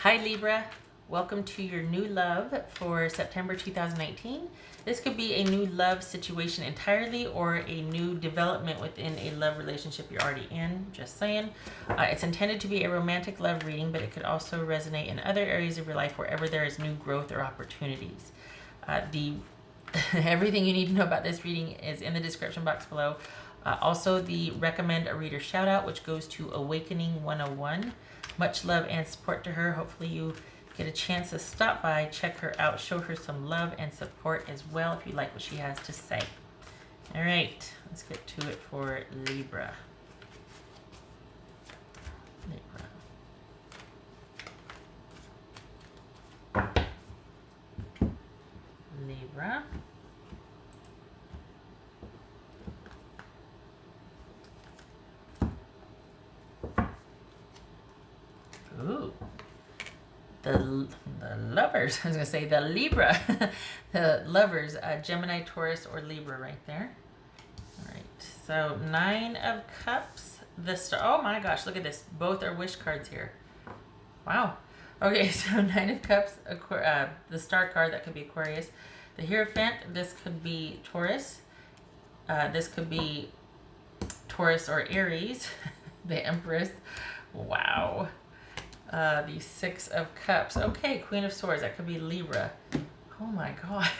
Hi Libra, welcome to your new love for September 2019. This could be a new love situation entirely or a new development within a love relationship you're already in, just saying. It's intended to be a romantic love reading, but it could also resonate in other areas of your life wherever there is new growth or opportunities. Everything you need to know about this reading is in the description box below. Also, the recommend a reader shout out, which goes to Awakening 101. Much love and support to her. Hopefully you get a chance to stop by, check her out, show her some love and support as well if you like what she has to say. All right, let's get to it for Libra. Libra. Ooh, the lovers. I was gonna say the Libra, the lovers. Gemini, Taurus, or Libra, right there. All right. So 9 of Cups. The star. Oh my gosh! Look at this. Both are wish cards here. Wow. Okay. So 9 of Cups. The star card, that could be Aquarius. The Hierophant. This could be Taurus. This could be Taurus or Aries. The Empress. Wow. The 6 of Cups. Okay, Queen of Swords. That could be Libra. Oh my gosh.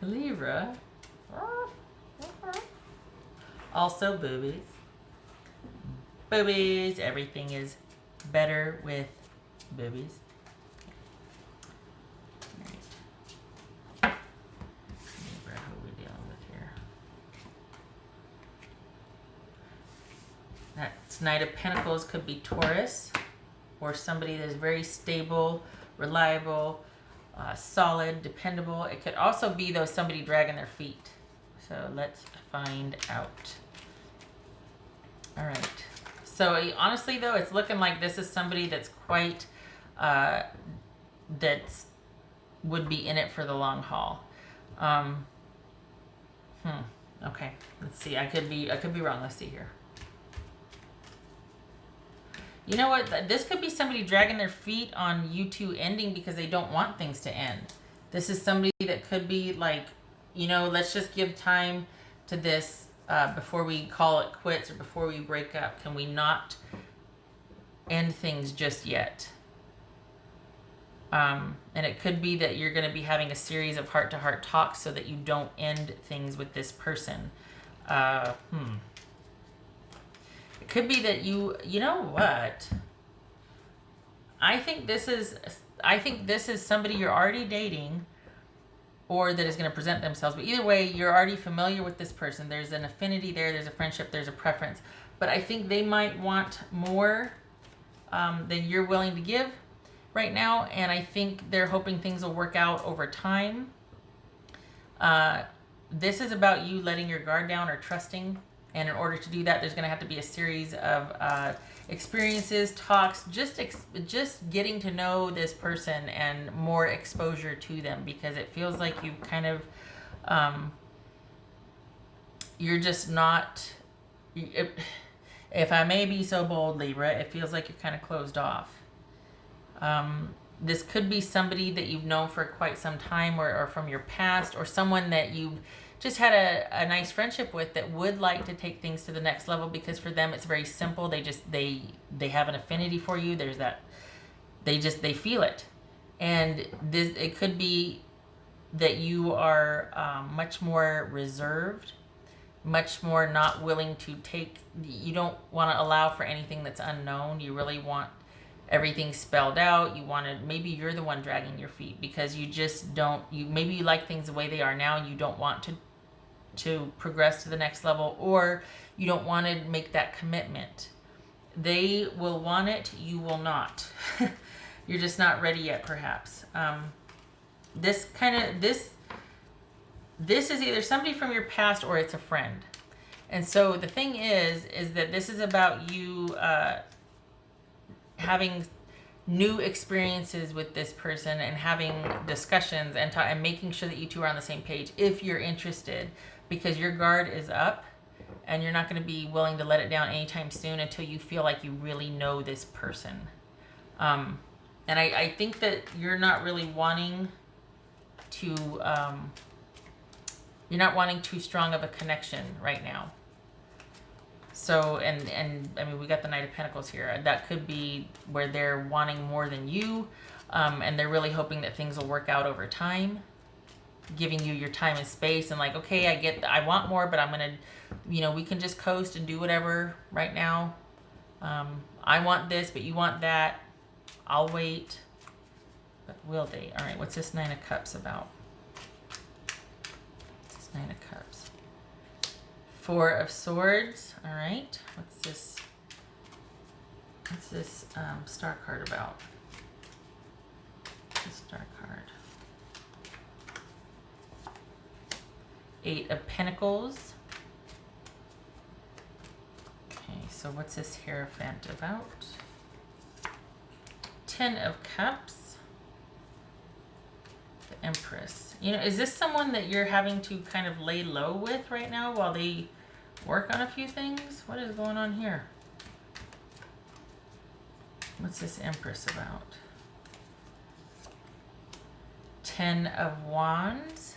Libra. Also boobies. Boobies. Everything is better with boobies. Right. Libra, who are we dealing with here? That's Knight of Pentacles could be Taurus, or somebody that is very stable, reliable, solid, dependable. It could also be, though, somebody dragging their feet. So let's find out. All right. So honestly, though, it's looking like this is somebody that's quite, that's would be in it for the long haul. Okay. Let's see. I could be wrong. Let's see here. You know what? This could be somebody dragging their feet on you two ending because they don't want things to end. This is somebody that could be like, you know, let's just give time to this before we call it quits or before we break up. Can we not end things just yet? And it could be that you're going to be having a series of heart-to-heart talks so that you don't end things with this person. It could be that you know what? I think this is somebody you're already dating or that is going to present themselves. But either way, you're already familiar with this person. There's an affinity there. There's a friendship. There's a preference. But I think they might want more than you're willing to give right now. And I think they're hoping things will work out over time. This is about you letting your guard down or trusting. And in order to do that, there's going to have to be a series of experiences, talks, just getting to know this person and more exposure to them, because it feels like you kind of, you're just not, if I may be so bold, Libra, it feels like you're kind of closed off. This could be somebody that you've known for quite some time or from your past, or someone that you've just had a nice friendship with that would like to take things to the next level, because for them it's very simple. They have an affinity for you. There's that, they feel it. And it could be that you are much more reserved, much more not willing to take, you don't want to allow for anything that's unknown. You really want everything spelled out. Maybe you're the one dragging your feet because you just don't, maybe you like things the way they are now and you don't want to progress to the next level, or you don't want to make that commitment. They will want it, you will not. You're just not ready yet, perhaps. This is either somebody from your past or it's a friend. And so the thing is that this is about you having new experiences with this person and having discussions and making sure that you two are on the same page if you're interested, because your guard is up and you're not going to be willing to let it down anytime soon until you feel like you really know this person. And I think that you're not really wanting to, you're not wanting too strong of a connection right now. So, and I mean, we got the Knight of Pentacles here. That could be where they're wanting more than you, and they're really hoping that things will work out over time, giving you your time and space, and like, okay, I want more, but I'm gonna, we can just coast and do whatever right now. I want this, but you want that. I'll wait. But will they? All right, what's this Nine of Cups about? What's this Nine of Cups? Four of Swords. All right. What's this star card about? The star card. Eight of Pentacles. Okay, so what's this Hierophant about? Ten of Cups. The Empress. Is this someone that you're having to kind of lay low with right now while they work on a few things? What is going on here? What's this Empress about? Ten of Wands.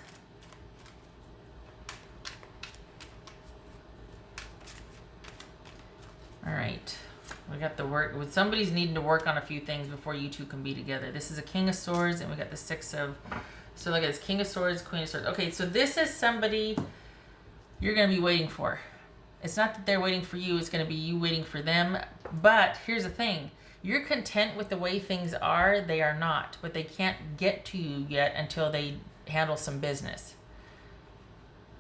All right. We got the work. Somebody's needing to work on a few things before you two can be together. This is a King of Swords, and we got the Six of... So look at this. King of Swords, Queen of Swords. Okay, so this is somebody you're going to be waiting for. It's not that they're waiting for you. It's going to be you waiting for them. But here's the thing. You're content with the way things are. They are not. But they can't get to you yet until they handle some business.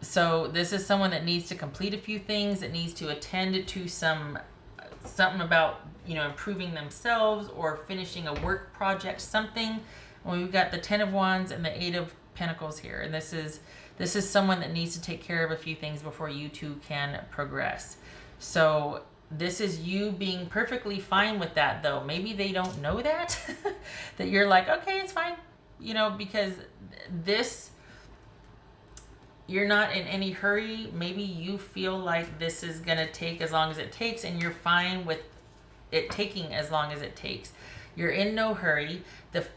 So this is someone that needs to complete a few things. That needs to attend to something about, improving themselves or finishing a work project, something. When we've got the Ten of Wands and the Eight of Pentacles here. And this is someone that needs to take care of a few things before you two can progress. So this is you being perfectly fine with that, though. Maybe they don't know that. That you're like, okay, it's fine. Because you're not in any hurry. Maybe you feel like this is going to take as long as it takes, and you're fine with it taking as long as it takes. You're in no hurry.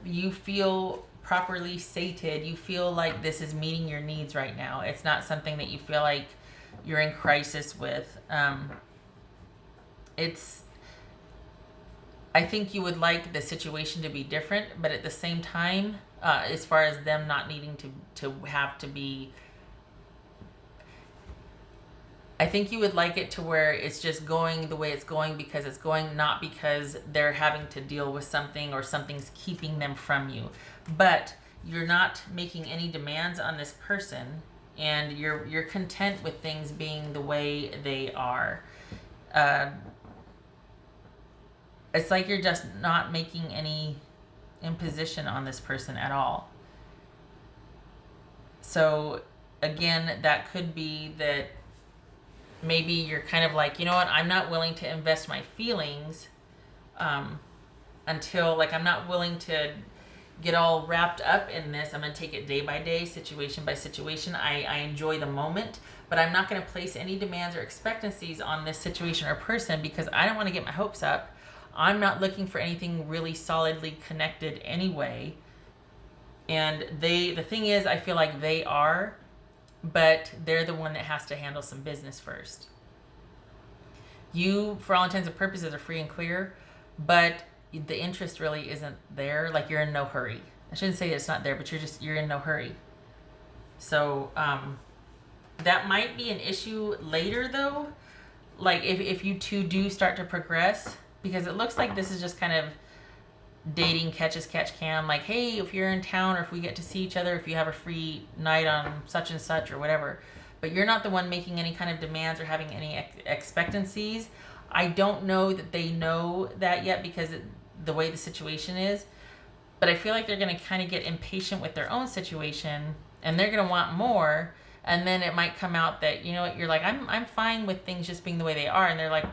You feel properly sated. You feel like this is meeting your needs right now. It's not something that you feel like you're in crisis with. I think you would like the situation to be different, but at the same time, as far as them not needing to have to be... I think you would like it to where it's just going the way it's going because it's going, not because they're having to deal with something or something's keeping them from you. But you're not making any demands on this person, and you're content with things being the way they are. It's like you're just not making any imposition on this person at all. So again, that could be that maybe you're kind of like, I'm not willing to invest my feelings until, I'm not willing to get all wrapped up in this. I'm going to take it day by day, situation by situation. I enjoy the moment, but I'm not going to place any demands or expectancies on this situation or person because I don't want to get my hopes up. I'm not looking for anything really solidly connected anyway. And the thing is, I feel like they are, but they're the one that has to handle some business first. You, for all intents and purposes, are free and clear, but the interest really isn't there. Like, you're in no hurry. I shouldn't say it's not there, but you're in no hurry. So that might be an issue later, though. Like, if you two do start to progress, because it looks like this is just kind of dating catch as catch can. Like, hey, if you're in town or if we get to see each other, if you have a free night on such and such or whatever. But you're not the one making any kind of demands or having any expectancies. I don't know that they know that yet because the way the situation is. But I feel like they're going to kind of get impatient with their own situation and they're going to want more. And then it might come out that, you're like, I'm fine with things just being the way they are. And they're like,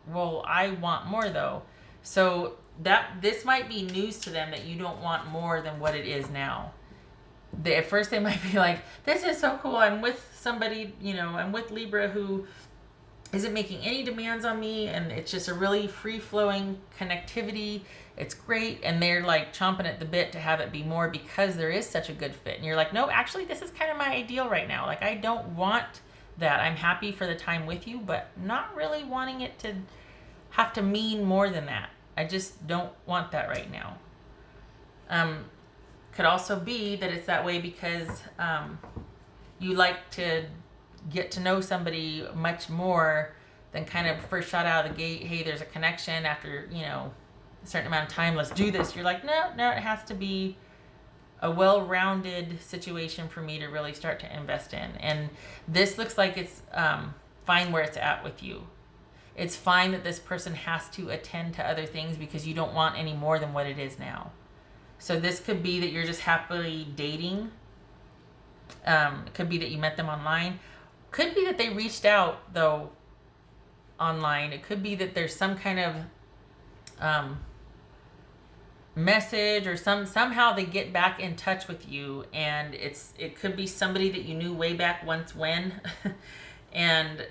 well, I want more though. So this might be news to them that you don't want more than what it is now. At first they might be like, this is so cool. I'm with somebody, I'm with Libra who isn't making any demands on me, and it's just a really free-flowing connectivity. It's great, and they're like chomping at the bit to have it be more because there is such a good fit. And you're like, no, actually, this is kind of my ideal right now. Like, I don't want that. I'm happy for the time with you, but not really wanting it to have to mean more than that. I just don't want that right now. Could also be that it's that way because you like to get to know somebody much more than kind of first shot out of the gate. Hey, there's a connection after, a certain amount of time. Let's do this. You're like, no, it has to be a well-rounded situation for me to really start to invest in. And this looks like it's fine where it's at with you. It's fine that this person has to attend to other things because you don't want any more than what it is now. So this could be that you're just happily dating. It could be that you met them online. Could be that they reached out, though, online. It could be that there's some kind of message or somehow they get back in touch with you, and it could be somebody that you knew way back once when. And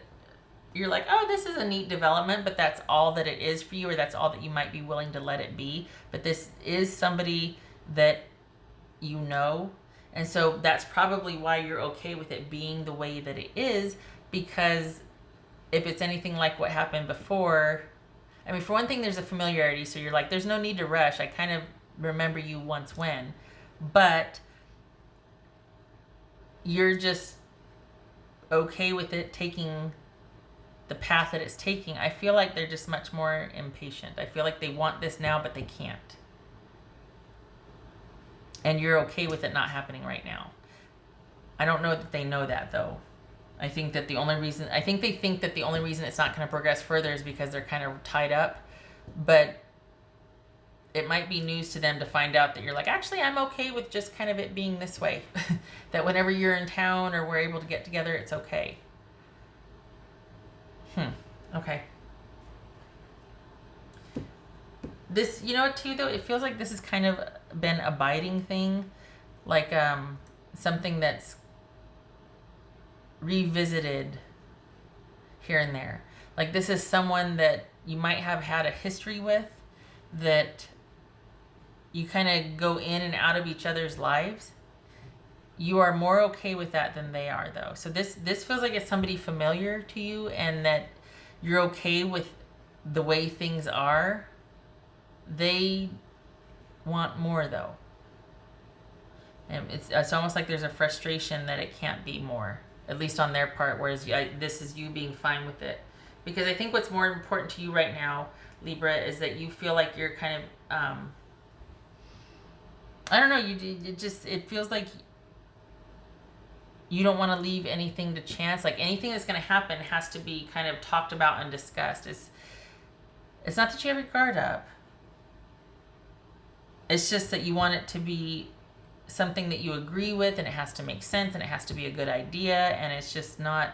you're like, oh, this is a neat development, but that's all that it is for you, or that's all that you might be willing to let it be. But this is somebody that you know, and so that's probably why you're okay with it being the way that it is, because if it's anything like what happened before, I mean, for one thing, there's a familiarity, so you're like, there's no need to rush. I kind of remember you once when, but you're just okay with it taking the path that it's taking. I feel like they're just much more impatient. I feel like they want this now, but they can't. And you're okay with it not happening right now. I don't know that they know that, though. I think that the only reason it's not going to progress further is because they're kind of tied up. But it might be news to them to find out that you're like, actually, I'm okay with just kind of it being this way. That whenever you're in town or we're able to get together, it's okay. Okay. This, too, though, it feels like this has kind of been a biting thing. Like something that's revisited here and there. Like this is someone that you might have had a history with, that you kind of go in and out of each other's lives. You are more okay with that than they are, though. So this feels like it's somebody familiar to you, and that you're okay with the way things are. They want more, though. And it's almost like there's a frustration that it can't be more, at least on their part, whereas this is you being fine with it. Because I think what's more important to you right now, Libra, is that you feel like you're kind of, I don't know, it feels like you don't want to leave anything to chance. Like anything that's going to happen has to be kind of talked about and discussed. It's not that you have your guard up. It's just that you want it to be something that you agree with, and it has to make sense, and it has to be a good idea, and it's just not,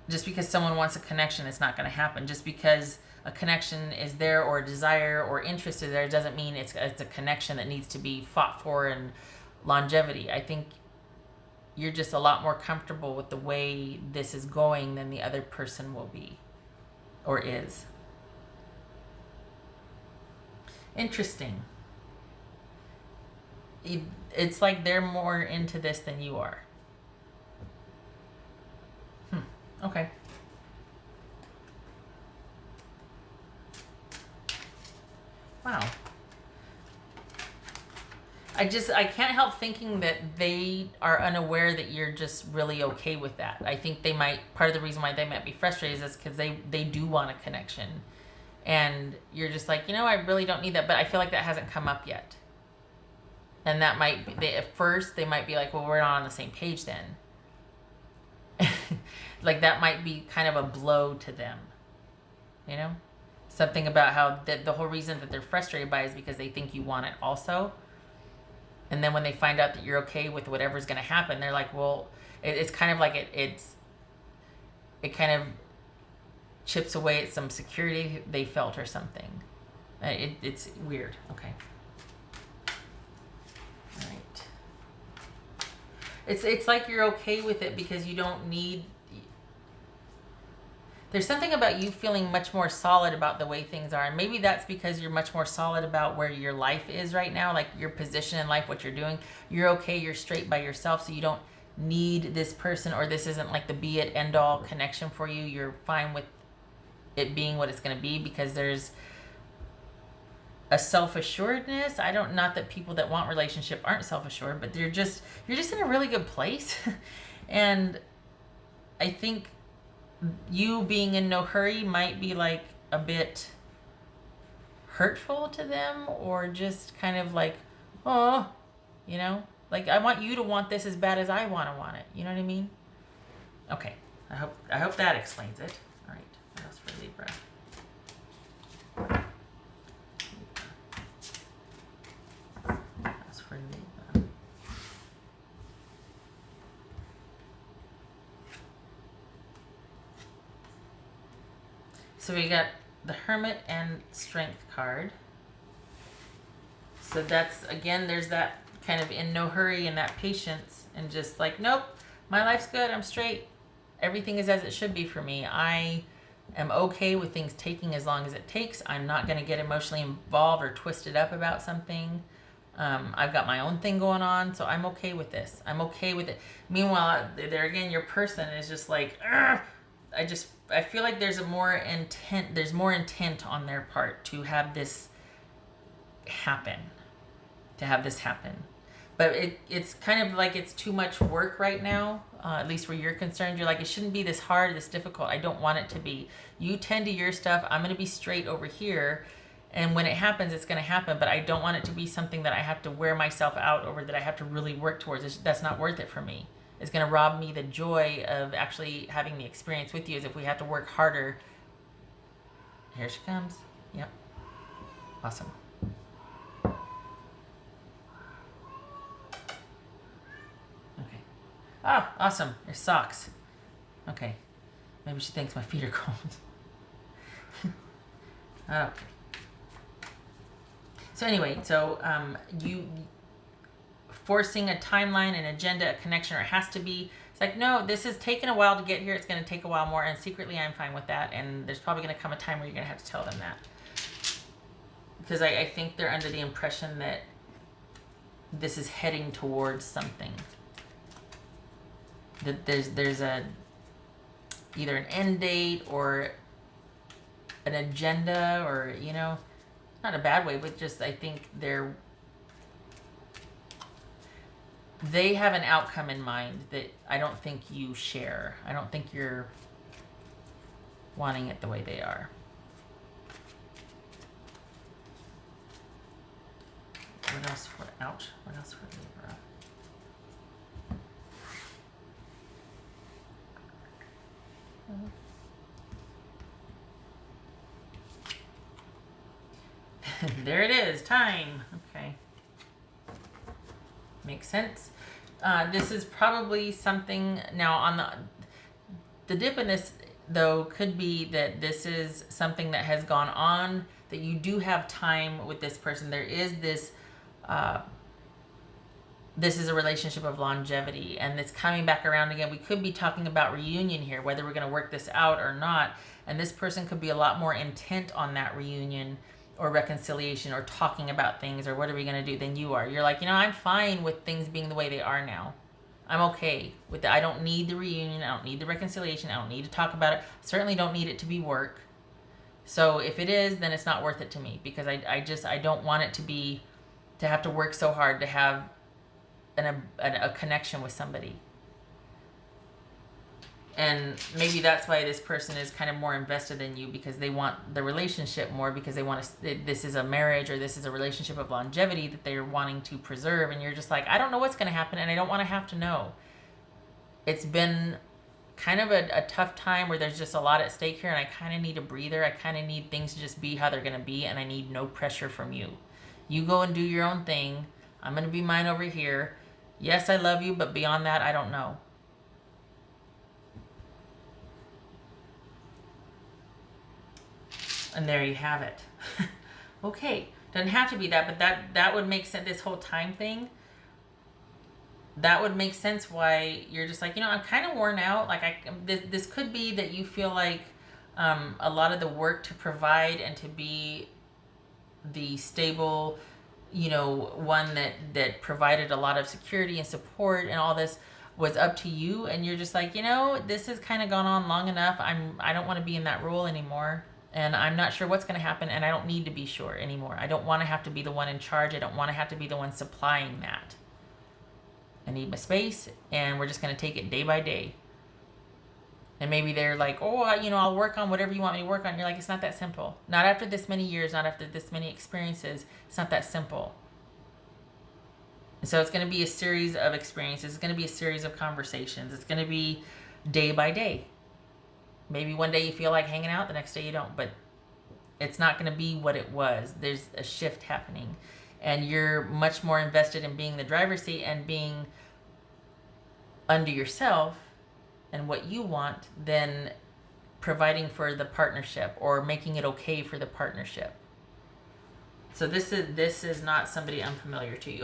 just because someone wants a connection, it's not going to happen. Just because a connection is there, or a desire or interest is there, doesn't mean it's a connection that needs to be fought for and longevity. I think you're just a lot more comfortable with the way this is going than the other person will be, or is. Interesting. It's like they're more into this than you are. Okay. Wow. I can't help thinking that they are unaware that you're just really okay with that. I think part of the reason why they might be frustrated is because they do want a connection. And you're just like, I really don't need that, but I feel like that hasn't come up yet. And that might be, at first, they might be like, well, we're not on the same page then. Like, that might be kind of a blow to them. Something about how the whole reason that they're frustrated by it is because they think you want it also. And then when they find out that you're okay with whatever's going to happen, they're like, well, it's kind of like it kind of chips away at some security they felt or something. It's weird. Okay. All right. It's like you're okay with it because you don't need, there's something about you feeling much more solid about the way things are. And maybe that's because you're much more solid about where your life is right now, like your position in life, what you're doing. You're okay, you're straight by yourself, so you don't need this person, or this isn't like the be it end all connection for you. You're fine with it being what it's going to be, because there's a self-assuredness. I don't, not that people that want relationship aren't self-assured, but you're just in a really good place. And I think you being in no hurry might be like a bit hurtful to them, or just kind of like, oh, you know, like I want you to want this as bad as I want it. You know what I mean? Okay. I hope that explains it. All right. What else for Libra? That's for Libra. So we got the Hermit and Strength card. So that's, again, there's that kind of in no hurry and that patience, and just like, nope, my life's good, I'm straight. Everything is as it should be for me. I am okay with things taking as long as it takes. I'm not going to get emotionally involved or twisted up about something. I've got my own thing going on, so I'm okay with this. I'm okay with it. Meanwhile, there again, your person is just like, ugh! I feel like there's more intent on their part to have this happen. But it's kind of like it's too much work right now, at least where you're concerned. You're like, it shouldn't be this hard, this difficult. I don't want it to be. You tend to your stuff. I'm going to be straight over here. And when it happens, it's going to happen. But I don't want it to be something that I have to wear myself out over, that I have to really work towards. That's not worth it for me. It's going to rob me the joy of actually having the experience with you, as if we have to work harder. Here she comes. Yep. Awesome. Okay. Oh, awesome. Your socks. Okay. Maybe she thinks my feet are cold. Okay. So anyway, you forcing a timeline, an agenda, a connection, or it has to be. It's like, no, this has taken a while to get here. It's going to take a while more, and secretly I'm fine with that. And there's probably going to come a time where you're going to have to tell them that, because I think they're under the impression that this is heading towards something. That there's a either an end date or an agenda, or, you know, not a bad way, but just I think they have an outcome in mind that I don't think you share. I don't think you're wanting it the way they are. What else for Libra? There it is, time. Okay. Makes sense. This is probably something, now on the dip in this, though, could be that this is something that has gone on, that you do have time with this person. There is this, this is a relationship of longevity, and it's coming back around again. We could be talking about reunion here, whether we're going to work this out or not. And this person could be a lot more intent on that reunion or reconciliation or talking about things or what are we going to do than you are. You're like, you know, I'm fine with things being the way they are now. I'm okay with that. I don't need the reunion. I don't need the reconciliation. I don't need to talk about it. I certainly don't need it to be work. So if it is, then it's not worth it to me, because I don't want it to have to work so hard to have a connection with somebody. And maybe that's why this person is kind of more invested in you, because they want the relationship more, because they want to, this is a marriage or this is a relationship of longevity that they're wanting to preserve. And you're just like, I don't know what's going to happen, and I don't want to have to know. It's been kind of a tough time where there's just a lot at stake here, and I kind of need a breather. I kind of need things to just be how they're going to be, and I need no pressure from you. You go and do your own thing. I'm going to be mine over here. Yes, I love you, but beyond that, I don't know. And there you have it. Okay. Doesn't have to be that, but that would make sense. This whole time thing, that would make sense why you're just like, you know, I'm kind of worn out. Like this could be that you feel like a lot of the work to provide and to be the stable, one that provided a lot of security and support and all this was up to you, and you're just like, this has kind of gone on long enough. I don't want to be in that role anymore, and I'm not sure what's going to happen, and I don't need to be sure anymore. I don't want to have to be the one in charge. I don't want to have to be the one supplying that. I need my space, and we're just going to take it day by day. And maybe they're like, oh, I'll work on whatever you want me to work on. You're like, it's not that simple. Not after this many years, not after this many experiences. It's not that simple. So it's going to be a series of experiences. It's going to be a series of conversations. It's going to be day by day. Maybe one day you feel like hanging out, the next day you don't. But it's not going to be what it was. There's a shift happening. And you're much more invested in being the driver's seat and being under yourself and what you want than providing for the partnership or making it okay for the partnership. So this is not somebody unfamiliar to you.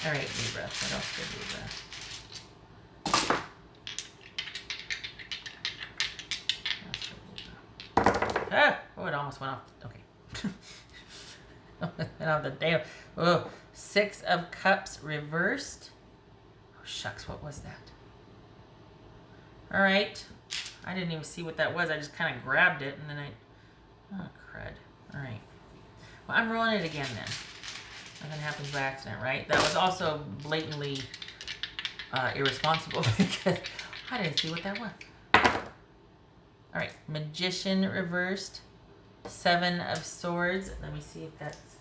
All right, Libra. What else for Libra? Oh, it almost went off. Okay. Went off the damn. Oh, 6 of Cups reversed. Oh, shucks. What was that? All right. I didn't even see what that was. I just kind of grabbed it and then oh, crud. All right. Well, I'm rolling it again then. Nothing happens by accident, right? That was also blatantly irresponsible because I didn't see what that was. All right. Magician reversed. 7 of Swords. Let me see if that's...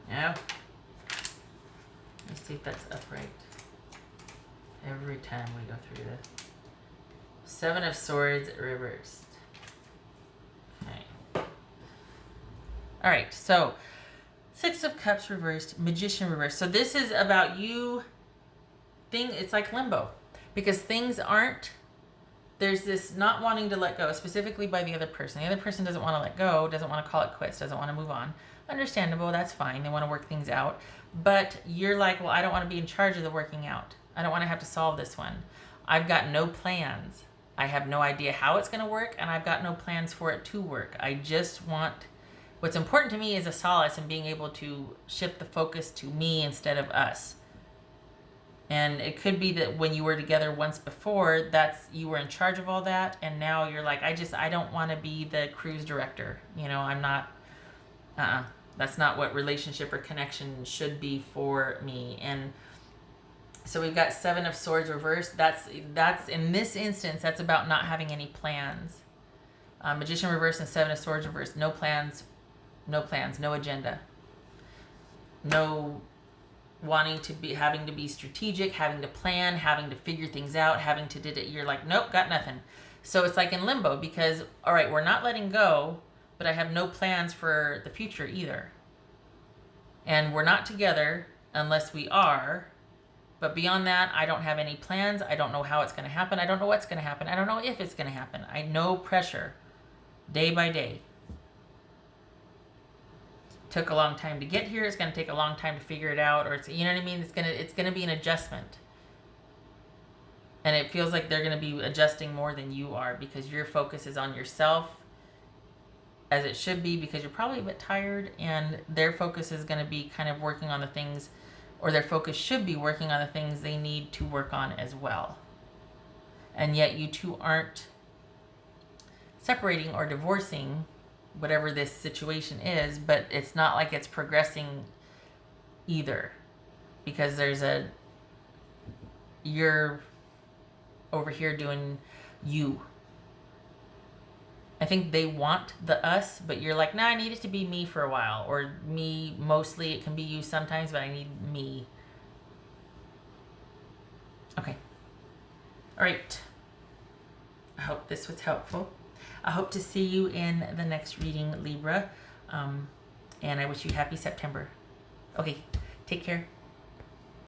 No. Let's see if that's upright. Every time we go through this. 7 of Swords reversed. Okay. All right, so 6 of Cups reversed, Magician reversed. So this is about you. It's like limbo because things aren't. There's this not wanting to let go, specifically by the other person. The other person doesn't want to let go, doesn't want to call it quits, doesn't want to move on. Understandable, that's fine. They want to work things out. But you're like, well, I don't want to be in charge of the working out. I don't want to have to solve this one. I've got no plans. I have no idea how it's going to work, and I've got no plans for it to work. I just want... What's important to me is a solace in being able to shift the focus to me instead of us. And it could be that when you were together once before, you were in charge of all that, and now you're like, I don't want to be the cruise director. I'm not... That's not what relationship or connection should be for me. And so we've got 7 of Swords reversed. That's in this instance, that's about not having any plans. Magician reversed and 7 of Swords reversed. No plans, no agenda. No wanting to be, having to be strategic, having to plan, having to figure things out, having to did it. You're like, nope, got nothing. So it's like in limbo because, all right, we're not letting go, but I have no plans for the future either. And we're not together unless we are. But beyond that, I don't have any plans. I don't know how it's going to happen. I don't know what's going to happen. I don't know if it's going to happen. I know pressure day by day. Took a long time to get here. It's going to take a long time to figure it out. Or it's, you know what I mean? It's going to be an adjustment. And it feels like they're going to be adjusting more than you are because your focus is on yourself, as it should be, because you're probably a bit tired, and their focus is going to be kind of working on the things, or their focus should be working on the things they need to work on as well. And yet you two aren't separating or divorcing, whatever this situation is, but it's not like it's progressing either, because you're over here doing you. I think they want the us, but you're like, nah, I need it to be me for a while. Or me mostly. It can be you sometimes, but I need me. Okay. All right. I hope this was helpful. I hope to see you in the next reading, Libra. And I wish you happy September. Okay. Take care.